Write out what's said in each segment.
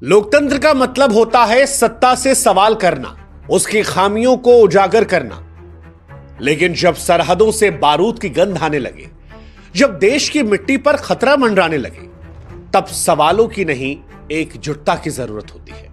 लोकतंत्र का मतलब होता है सत्ता से सवाल करना, उसकी खामियों को उजागर करना। लेकिन जब सरहदों से बारूद की गंध आने लगे, जब देश की मिट्टी पर खतरा मंडराने लगे, तब सवालों की नहीं एकजुटता की जरूरत होती है।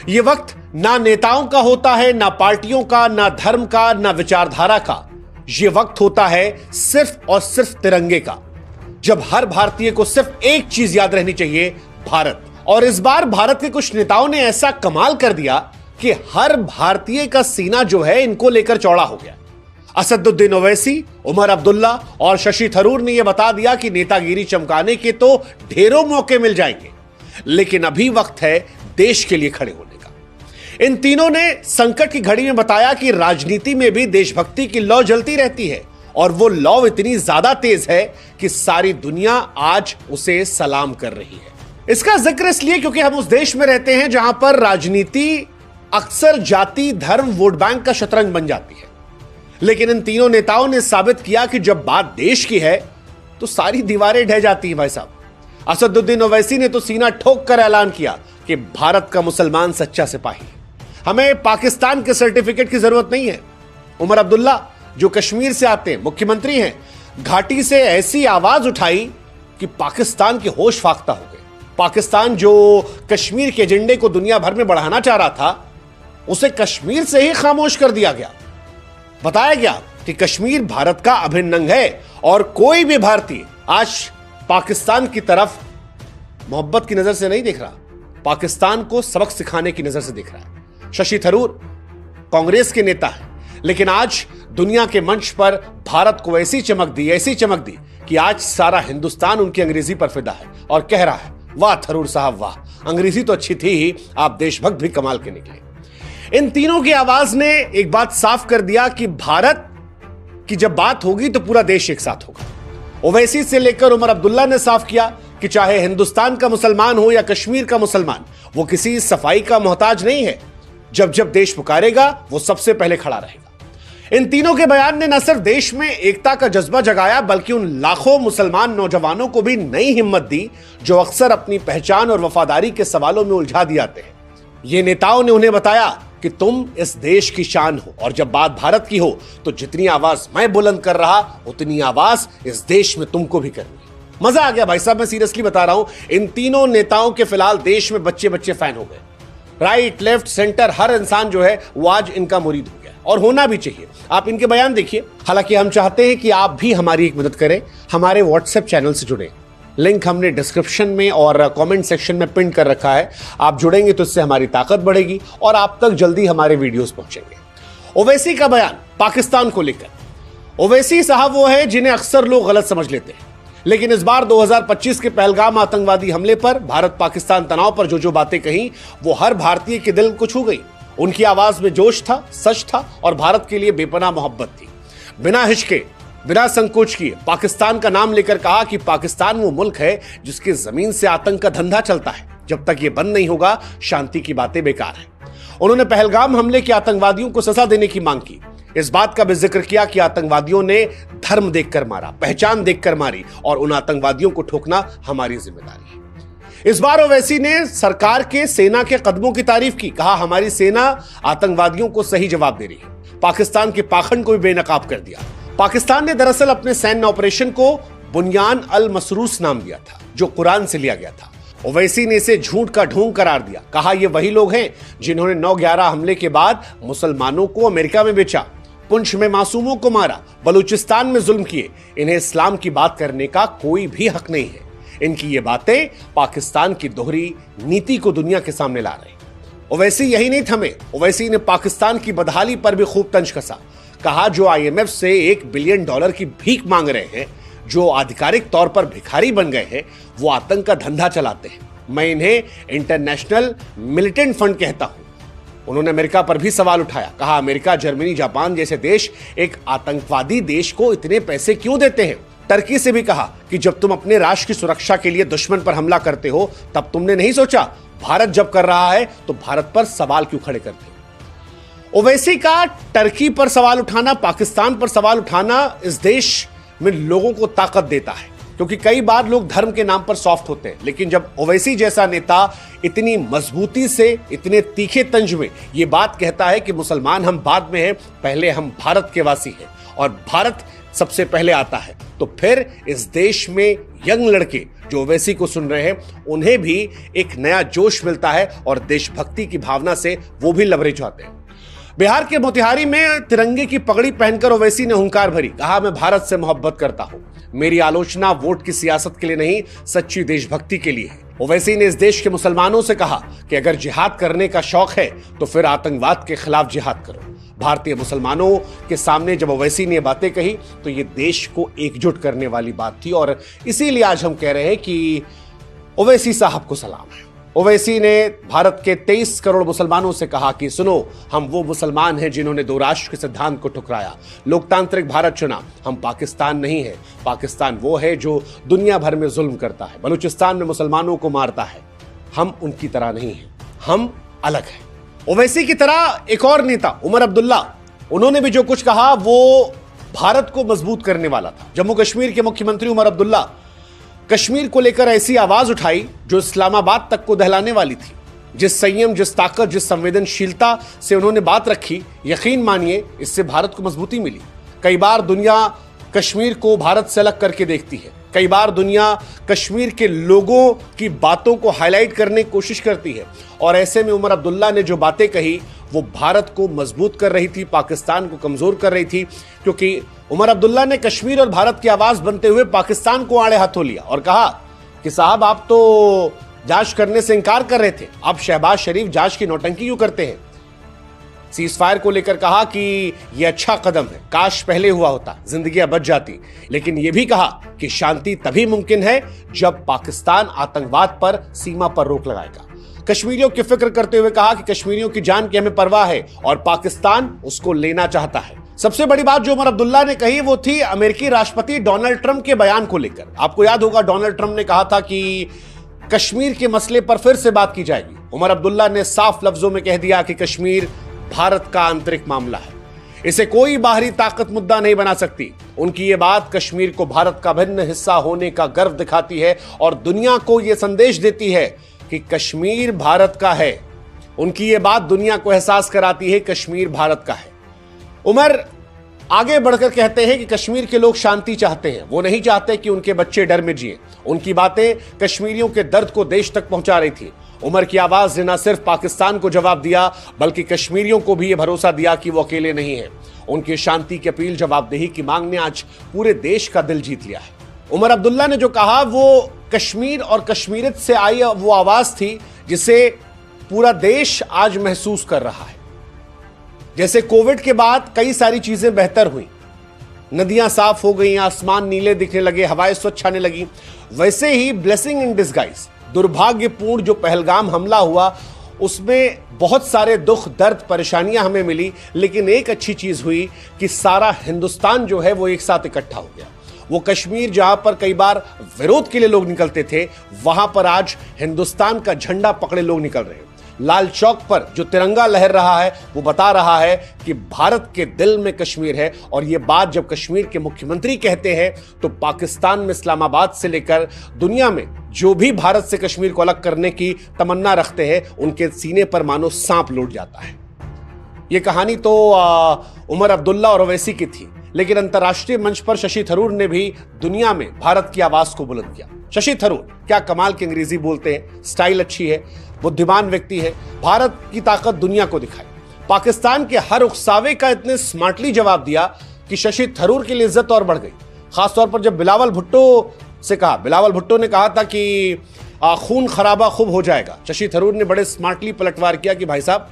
यह वक्त ना नेताओं का होता है, ना पार्टियों का, ना धर्म का, ना विचारधारा का। यह वक्त होता है सिर्फ और सिर्फ तिरंगे का, जब हर भारतीय को सिर्फ एक चीज याद रहनी चाहिए, भारत। और इस बार भारत के कुछ नेताओं ने ऐसा कमाल कर दिया कि हर भारतीय का सीना जो है इनको लेकर चौड़ा हो गया। असदुद्दीन ओवैसी, उमर अब्दुल्ला और शशि थरूर ने यह बता दिया कि नेतागिरी चमकाने के तो ढेरों मौके मिल जाएंगे, लेकिन अभी वक्त है देश के लिए खड़े होने का। इन तीनों ने संकट की घड़ी में बताया कि राजनीति में भी देशभक्ति की लौ जलती रहती है, और वो लौ इतनी ज्यादा तेज है कि सारी दुनिया आज उसे सलाम कर रही है। इसका जिक्र इसलिए क्योंकि हम उस देश में रहते हैं जहां पर राजनीति अक्सर जाति, धर्म, वोट बैंक का शतरंज बन जाती है। लेकिन इन तीनों नेताओं ने साबित किया कि जब बात देश की है तो सारी दीवारें ढह जाती हैं। भाई साहब, असदुद्दीन ओवैसी ने तो सीना ठोक कर ऐलान किया कि भारत का मुसलमान सच्चा सिपाही है, हमें पाकिस्तान के सर्टिफिकेट की जरूरत नहीं है। उमर अब्दुल्ला, जो कश्मीर से आते हैं, मुख्यमंत्री हैं, घाटी से ऐसी आवाज उठाई कि पाकिस्तान के होश फाख्ता हो गए। पाकिस्तान जो कश्मीर के एजेंडे को दुनिया भर में बढ़ाना चाह रहा था, उसे कश्मीर से ही खामोश कर दिया गया। बताया गया कि कश्मीर भारत का अभिन्न अंग है और कोई भी भारतीय आज पाकिस्तान की तरफ मोहब्बत की नजर से नहीं देख रहा, पाकिस्तान को सबक सिखाने की नजर से देख रहा है। शशि थरूर कांग्रेस के नेता है, लेकिन आज दुनिया के मंच पर भारत को ऐसी चमक दी कि आज सारा हिंदुस्तान उनकी अंग्रेजी पर फिदा है और कह रहा है, वाह थरूर साहब वाह, अंग्रेजी तो अच्छी थी ही, आप देशभक्त भी कमाल के निकले। इन तीनों की आवाज ने एक बात साफ कर दिया कि भारत की जब बात होगी तो पूरा देश एक साथ होगा। ओवैसी से लेकर उमर अब्दुल्ला ने साफ किया कि चाहे हिंदुस्तान का मुसलमान हो या कश्मीर का मुसलमान, वो किसी सफाई का मोहताज नहीं है। जब जब देश पुकारेगा वो सबसे पहले खड़ा रहेगा। इन तीनों के बयान ने न सिर्फ देश में एकता का जज्बा जगाया, बल्कि उन लाखों मुसलमान नौजवानों को भी नई हिम्मत दी जो अक्सर अपनी पहचान और वफादारी के सवालों में उलझा दिए जाते हैं। ये नेताओं ने उन्हें बताया कि तुम इस देश की शान हो, और जब बात भारत की हो तो जितनी आवाज मैं बुलंद कर रहा, उतनी आवाज इस देश में तुमको भी करनी है। मजा आ गया भाई साहब, मैं सीरियसली बता रहा हूं। इन तीनों नेताओं के फिलहाल देश में बच्चे फैन हो गए। राइट, लेफ्ट, सेंटर, हर इंसान जो है वो आज इनका मुरीद हो गया, और होना भी चाहिए। आप इनके बयान देखिए। हालांकि हम चाहते हैं कि आप भी हमारी एक मदद करें, हमारे व्हाट्सएप चैनल से जुड़े। लिंक हमने डिस्क्रिप्शन में और कमेंट सेक्शन में पिन कर रखा है। आप जुड़ेंगे तो इससे हमारी ताकत बढ़ेगी और आप तक जल्दी हमारे वीडियोस पहुंचेंगे। ओवैसी का बयान पाकिस्तान को लेकर। ओवैसी साहब वो है जिन्हें अक्सर लोग गलत समझ लेते हैं, लेकिन इस बार 2025 के पहलगाम आतंकवादी हमले पर, भारत पाकिस्तान तनाव पर जो बातें कही, वो हर भारतीय के दिल को छू गई। उनकी आवाज में जोश था, सच था और भारत के लिए बेपनाह मोहब्बत थी। बिना हिचके, बिना संकोच किए पाकिस्तान का नाम लेकर कहा कि पाकिस्तान वो मुल्क है जिसके जमीन से आतंक का धंधा चलता है। जब तक ये बंद नहीं होगा, शांति की बातें बेकार हैं। उन्होंने पहलगाम हमले के आतंकवादियों को सजा देने की मांग की। इस बात का भी जिक्र किया कि आतंकवादियों ने धर्म देखकर मारा, पहचान देखकर मारी, और उन आतंकवादियों को ठोकना हमारी जिम्मेदारी है। इस बार ओवैसी ने सरकार के सेना के कदमों की तारीफ की। कहा, हमारी सेना आतंकवादियों को सही जवाब दे रही है। पाकिस्तान के पाखंड को भी बेनकाब कर दिया। पाकिस्तान ने दरअसल अपने सैन्य ऑपरेशन को बुनियान अल मसरूस नाम दिया था, जो कुरान से लिया गया था। ओवैसी ने इसे झूठ का ढोंग करार दिया। कहा, ये वही लोग हैं जिन्होंने 9/11 हमले के बाद मुसलमानों को अमेरिका में बेचा, पुंछ में मासूमों को मारा, बलूचिस्तान में जुल्म किए। इन्हें इस्लाम की बात करने का कोई भी हक नहीं है। इनकी ये बातें पाकिस्तान की दोहरी नीति को दुनिया के सामने ला रहे। ओवैसी यही नहीं थमे। ओवैसी ने पाकिस्तान की बदहाली पर भी खूब तंज कसा। कहा, जो IMF से $1 बिलियन की भीख मांग रहे हैं, जो आधिकारिक तौर पर भिखारी बन गए हैं, वो आतंक का धंधा चलाते हैं। मैं इन्हें इंटरनेशनल मिलिटेंट फंड कहता हूं। उन्होंने अमेरिका पर भी सवाल उठाया। कहा, अमेरिका, जर्मनी, जापान जैसे देश एक आतंकवादी देश को इतने पैसे क्यों देते हैं। टर्की से भी कहा कि जब तुम अपने राष्ट्र की सुरक्षा के लिए दुश्मन पर हमला करते हो, तब तुमने नहीं सोचा भारत जब कर रहा है तो भारत पर सवाल क्यों खड़े करते हो। ओवैसी का टर्की पर सवाल उठाना, पाकिस्तान पर सवाल उठाना इस देश में लोगों को ताकत देता है। क्योंकि कई बार लोग धर्म के नाम पर सॉफ्ट होते हैं, लेकिन जब ओवैसी जैसा नेता इतनी मजबूती से, इतने तीखे तंज में ये बात कहता है कि मुसलमान हम बाद में हैं, पहले हम भारत के वासी हैं और भारत सबसे पहले आता है, तो फिर इस देश में यंग लड़के जो ओवैसी को सुन रहे हैं उन्हें भी एक नया जोश मिलता है और देशभक्ति की भावना से वो भी लबरेज होते हैं। बिहार के मोतिहारी में तिरंगे की पगड़ी पहनकर ओवैसी ने हुंकार भरी, कहा मैं भारत से मोहब्बत करता हूं, मेरी आलोचना वोट की सियासत के लिए नहीं, सच्ची देशभक्ति के लिए है। ओवैसी ने इस देश के मुसलमानों से कहा कि अगर जिहाद करने का शौक है तो फिर आतंकवाद के खिलाफ जिहाद करो। भारतीय मुसलमानों के सामने जब ओवैसी ने बातें कही तो ये देश को एकजुट करने वाली बात थी और इसीलिए आज हम कह रहे हैं कि ओवैसी साहब को सलाम है। ओवैसी ने भारत के 23 करोड़ मुसलमानों से कहा कि सुनो, हम वो मुसलमान हैं जिन्होंने दो राष्ट्र के सिद्धांत को ठुकराया, लोकतांत्रिक भारत चुना, हम पाकिस्तान नहीं है। पाकिस्तान वो है जो दुनिया भर में जुल्म करता है, बलूचिस्तान में मुसलमानों को मारता है, हम उनकी तरह नहीं हैं, हम अलग हैं। ओवैसी की तरह एक और नेता उमर अब्दुल्ला, उन्होंने भी जो कुछ कहा वो भारत को मजबूत करने वाला था। जम्मू कश्मीर के मुख्यमंत्री उमर अब्दुल्ला कश्मीर को लेकर ऐसी आवाज उठाई जो इस्लामाबाद तक को दहलाने वाली थी। जिस संयम, जिस ताकत, जिस संवेदनशीलता से उन्होंने बात रखी, यकीन मानिए इससे भारत को मजबूती मिली। कई बार दुनिया कश्मीर को भारत से अलग करके देखती है, कई बार दुनिया कश्मीर के लोगों की बातों को हाईलाइट करने की कोशिश करती है और ऐसे में उमर अब्दुल्ला ने जो बातें कही वो भारत को मजबूत कर रही थी, पाकिस्तान को कमजोर कर रही थी, क्योंकि उमर अब्दुल्ला ने कश्मीर और भारत की आवाज बनते हुए पाकिस्तान को आड़े हाथों लिया और कहा कि साहब आप तो जांच करने से इनकार कर रहे थे, अब शहबाज शरीफ जांच की नौटंकी क्यों करते हैं। सीज फायर को लेकर कहा कि यह अच्छा कदम है, काश पहले हुआ होता, जिंदगियां बच जाती, लेकिन यह भी कहा कि शांति तभी मुमकिन है जब पाकिस्तान आतंकवाद पर सीमा पर रोक लगाएगा। कश्मीरियों की फिक्र करते हुए कहा कि कश्मीरियों की जान की हमें परवाह है और पाकिस्तान उसको लेना चाहता है। सबसे बड़ी बात जो उमर अब्दुल्ला ने कही वो थी अमेरिकी राष्ट्रपति डोनाल्ड ट्रंप के बयान को लेकर। आपको याद होगा डोनाल्ड ट्रंप ने कहा था कि कश्मीर के मसले पर फिर से बात की जाएगी। उमर अब्दुल्ला ने साफ लफ्जों में कह दिया कि कश्मीर भारत का आंतरिक मामला है, इसे कोई बाहरी ताकत मुद्दा नहीं बना सकती। उनकी ये बात कश्मीर को भारत का भिन्न हिस्सा होने का गर्व दिखाती है और दुनिया को यह संदेश देती है कि कश्मीर भारत का है। उनकी ये बात दुनिया को एहसास कराती है कश्मीर भारत का है। उमर आगे बढ़कर कहते हैं कि कश्मीर के लोग शांति चाहते हैं, वो नहीं चाहते कि उनके बच्चे डर में जिए। उनकी बातें कश्मीरियों के दर्द को देश तक पहुंचा रही थी। उमर की आवाज ने न सिर्फ पाकिस्तान को जवाब दिया बल्कि कश्मीरियों को भी यह भरोसा दिया कि वो अकेले नहीं है। उनकी शांति की अपील, जवाबदेही की मांग ने आज पूरे देश का दिल जीत लिया है। उमर अब्दुल्ला ने जो कहा वो कश्मीर और कश्मीरियत से आई वो आवाज थी जिसे पूरा देश आज महसूस कर रहा है। जैसे कोविड के बाद कई सारी चीजें बेहतर हुई, नदियां साफ हो गई, आसमान नीले दिखने लगे, हवाएं स्वच्छ आने लगी, वैसे ही ब्लेसिंग इन डिस्गाइज, दुर्भाग्यपूर्ण जो पहलगाम हमला हुआ उसमें बहुत सारे दुख, दर्द, परेशानियां हमें मिली, लेकिन एक अच्छी चीज हुई कि सारा हिंदुस्तान जो है वो एक साथ इकट्ठा हो गया। वो कश्मीर जहां पर कई बार विरोध के लिए लोग निकलते थे, वहां पर आज हिंदुस्तान का झंडा पकड़े लोग निकल रहे हैं। लाल चौक पर जो तिरंगा लहर रहा है वो बता रहा है कि भारत के दिल में कश्मीर है। और ये बात जब कश्मीर के मुख्यमंत्री कहते हैं तो पाकिस्तान में, इस्लामाबाद से लेकर दुनिया में जो भी भारत से कश्मीर को अलग करने की तमन्ना रखते हैं उनके सीने पर मानो सांप लौट जाता है। ये कहानी तो उमर अब्दुल्ला और ओवैसी की थी, लेकिन अंतर्राष्ट्रीय मंच पर शशि थरूर ने भी दुनिया में भारत की आवाज को बुलंद किया। शशि थरूर क्या कमाल की अंग्रेजी बोलते हैं, स्टाइल अच्छी है, बुद्धिमान व्यक्ति है, भारत की ताकत दुनिया को दिखाई। पाकिस्तान के हर उकसावे का इतने स्मार्टली जवाब दिया कि शशि थरूर की इज्जत और बढ़ गई। खासतौर पर जब बिलावल भुट्टो से कहा, बिलावल भुट्टो ने कहा था कि खून खराबा खूब हो जाएगा, शशि थरूर ने बड़े स्मार्टली पलटवार किया कि भाई साहब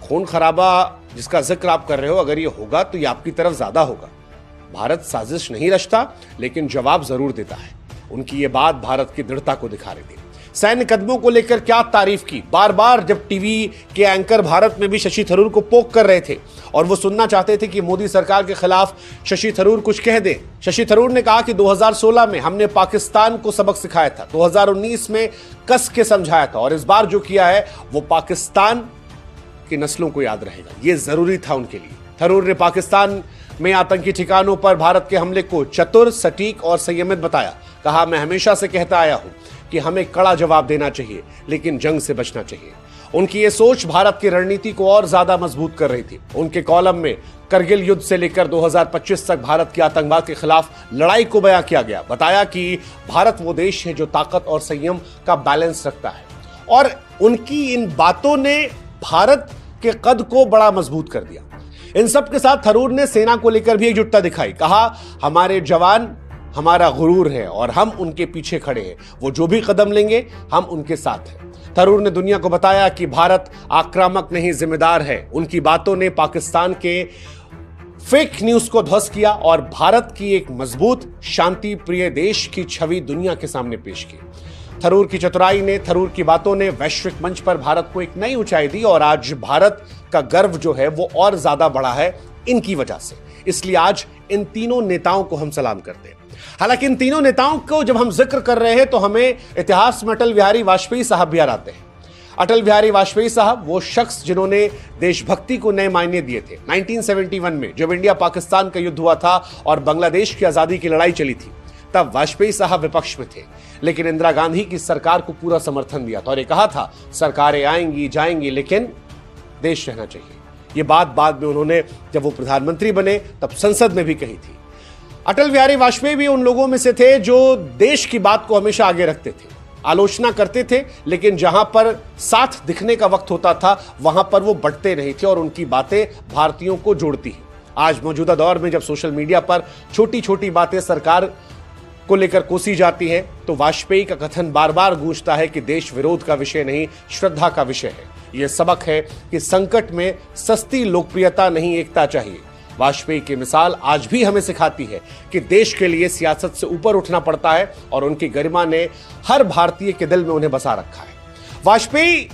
खून खराबा जिसका जिक्र आप कर रहे हो, अगर ये होगा तो ये आपकी तरफ ज्यादा होगा। भारत साजिश नहीं रचता लेकिन जवाब जरूर देता है। उनकी ये बात भारत की दृढ़ता को दिखा रही थी। सैन्य कदमों को लेकर क्या तारीफ की। बार बार जब टीवी के एंकर भारत में भी शशि थरूर को पोक कर रहे थे और वो सुनना चाहते थे कि मोदी सरकार के खिलाफ शशि थरूर कुछ कह दे, शशि थरूर ने कहा कि 2016 में हमने पाकिस्तान को सबक सिखाया था, 2019 में कस के समझाया था और इस बार जो किया है वो पाकिस्तान की नस्लों को याद रहेगा। ये जरूरी था उनके लिए। थरूर ने पाकिस्तान में आतंकी ठिकानों पर भारत के हमले को चतुर, सटीक और संयमित बताया। कहा, मैं हमेशा से कहता आया हूं कि हमें कड़ा जवाब देना चाहिए, लेकिन जंग से बचना चाहिए। उनकी ये सोच भारत की रणनीति को और ज्यादा मजबूत कर रही थी। उनके कॉलम में करगिल युद्ध से लेकर 2025 तक भारत की आतंकवाद के खिलाफ लड़ाई को बयां किया गया। बताया कि भारत वो देश है जो ताकत और संयम का बैलेंस रखता है, और उनकी इन बातों ने भारत के कद को बड़ा मजबूत कर दिया। इन सब के साथ थरूर ने सेना को लेकर भी एकजुटता दिखाई। कहा, हमारे जवान हमारा गुरूर है और हम उनके पीछे खड़े हैं। वो जो भी कदम लेंगे हम उनके साथ हैं। थरूर ने दुनिया को बताया कि भारत आक्रामक नहीं, जिम्मेदार है। उनकी बातों ने पाकिस्तान के फेक न्यूज को ध्वस्त किया और भारत की एक मजबूत, शांति प्रिय देश की छवि दुनिया के सामने पेश की। थरूर की चतुराई ने, थरूर की बातों ने वैश्विक मंच पर भारत को एक नई ऊंचाई दी, और आज भारत का गर्व जो है वो और ज्यादा बढ़ा है इनकी वजह से। इसलिए आज इन तीनों नेताओं को हम सलाम करते हैं। हालांकि इन तीनों नेताओं को जब हम जिक्र कर रहे हैं तो हमें इतिहास में अटल बिहारी वाजपेयी साहब भी याद आते हैं। अटल बिहारी वाजपेयी साहब वो शख्स जिन्होंने देशभक्ति को नए मायने दिए थे। 1971 में जब इंडिया पाकिस्तान का युद्ध हुआ था और बांग्लादेश की आजादी की लड़ाई चली थी, तब वाजपेयी साहब विपक्ष में थे, लेकिन इंदिरा गांधी की सरकार को पूरा समर्थन दिया था और ये कहा था, सरकारें आएंगी जाएंगी लेकिन देश रहना चाहिए। ये बात बाद में उन्होंने जब वो प्रधानमंत्री बने तब संसद में भी कही थी। अटल बिहारी वाजपेयी भी उन लोगों में से थे जो देश की बात को हमेशा आगे रखते थे, आलोचना करते थे, लेकिन जहां पर साथ दिखने का वक्त होता था वहां पर वो बंटते नहीं थे और उनकी बातें भारतीयों को जोड़ती हैं। आज मौजूदा दौर में जब सोशल मीडिया पर छोटी छोटी बातें सरकार को लेकर कोसी जाती हैं, तो वाजपेयी का कथन बार बार गूंजता है कि देश विरोध का विषय नहीं, श्रद्धा का विषय है। यह सबक है कि संकट में सस्ती लोकप्रियता नहीं, एकता चाहिए। वाजपेयी की मिसाल आज भी हमें सिखाती है कि देश के लिए सियासत से ऊपर उठना पड़ता है, और उनकी गरिमा ने हर भारतीय के दिल में उन्हें बसा रखा है। वाजपेयी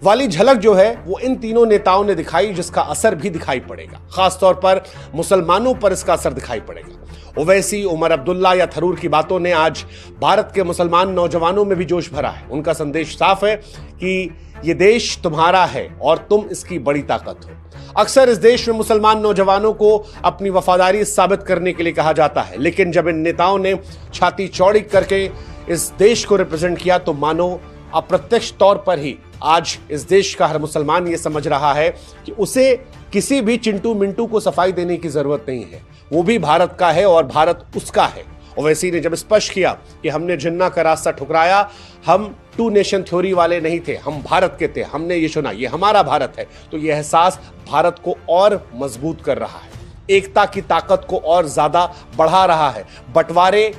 वाली झलक जो है वो इन तीनों नेताओं ने दिखाई, जिसका असर भी दिखाई पड़ेगा। खासतौर पर मुसलमानों पर इसका असर दिखाई पड़ेगा। ओवैसी, उमर अब्दुल्ला या थरूर की बातों ने आज भारत के मुसलमान नौजवानों में भी जोश भरा है। उनका संदेश साफ है कि ये देश तुम्हारा है और तुम इसकी बड़ी ताकत हो। अक्सर इस देश में मुसलमान नौजवानों को अपनी वफादारी साबित करने के लिए कहा जाता है, लेकिन जब इन नेताओं ने छाती चौड़ी करके इस देश को रिप्रेजेंट किया तो मानो अप्रत्यक्ष तौर पर ही आज इस देश का हर मुसलमान ये समझ रहा है कि उसे किसी भी चिंटू मिंटू को सफाई देने की जरूरत नहीं है। वो भी भारत का है और भारत उसका है। ओवैसी ने जब स्पष्ट किया कि हमने जिन्ना का रास्ता ठुकराया, हम टू नेशन थ्योरी वाले नहीं थे, हम भारत के थे, हमने ये चुना, ये हमारा भारत है, तो यह एहसास भारत को और मजबूत कर रहा है, एकता की ताकत को और ज्यादा बढ़ा रहा है, बंटवारे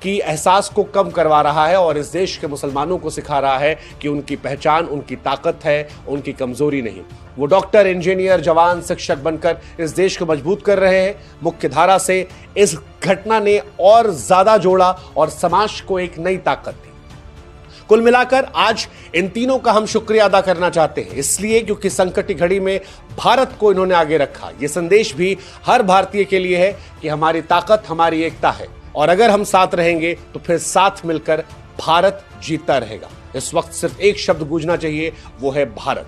की एहसास को कम करवा रहा है और इस देश के मुसलमानों को सिखा रहा है कि उनकी पहचान उनकी ताकत है, उनकी कमजोरी नहीं। वो डॉक्टर, इंजीनियर, जवान, शिक्षक बनकर इस देश को मजबूत कर रहे हैं। मुख्य धारा से इस घटना ने और ज्यादा जोड़ा और समाज को एक नई ताकत दी। कुल मिलाकर आज इन तीनों का हम शुक्रिया अदा करना चाहते हैं, इसलिए क्योंकि संकट की घड़ी में भारत को इन्होंने आगे रखा। यह संदेश भी हर भारतीय के लिए है कि हमारी ताकत हमारी एकता है, और अगर हम साथ रहेंगे तो फिर साथ मिलकर भारत जीतता रहेगा। इस वक्त सिर्फ एक शब्द गूंजना चाहिए, वो है भारत।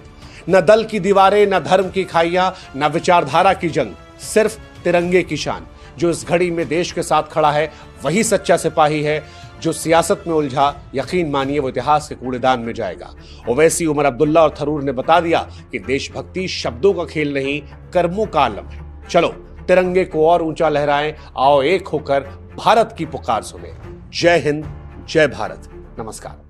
न दल की दीवारें, न धर्म की खाइयां, न विचारधारा की जंग, सिर्फ तिरंगे की शान। जो इस घड़ी में देश के साथ खड़ा है वही सच्चा सिपाही है। जो सियासत में उलझा, यकीन मानिए वो इतिहास के कूड़ेदान में जाएगा। ओवैसी, उमर अब्दुल्ला और थरूर ने बता दिया कि देशभक्ति शब्दों का खेल नहीं, कर्मों का आलम है। चलो तिरंगे को और ऊंचा लहराएं, आओ एक होकर भारत की पुकार सुने। जय हिंद, जय भारत, नमस्कार।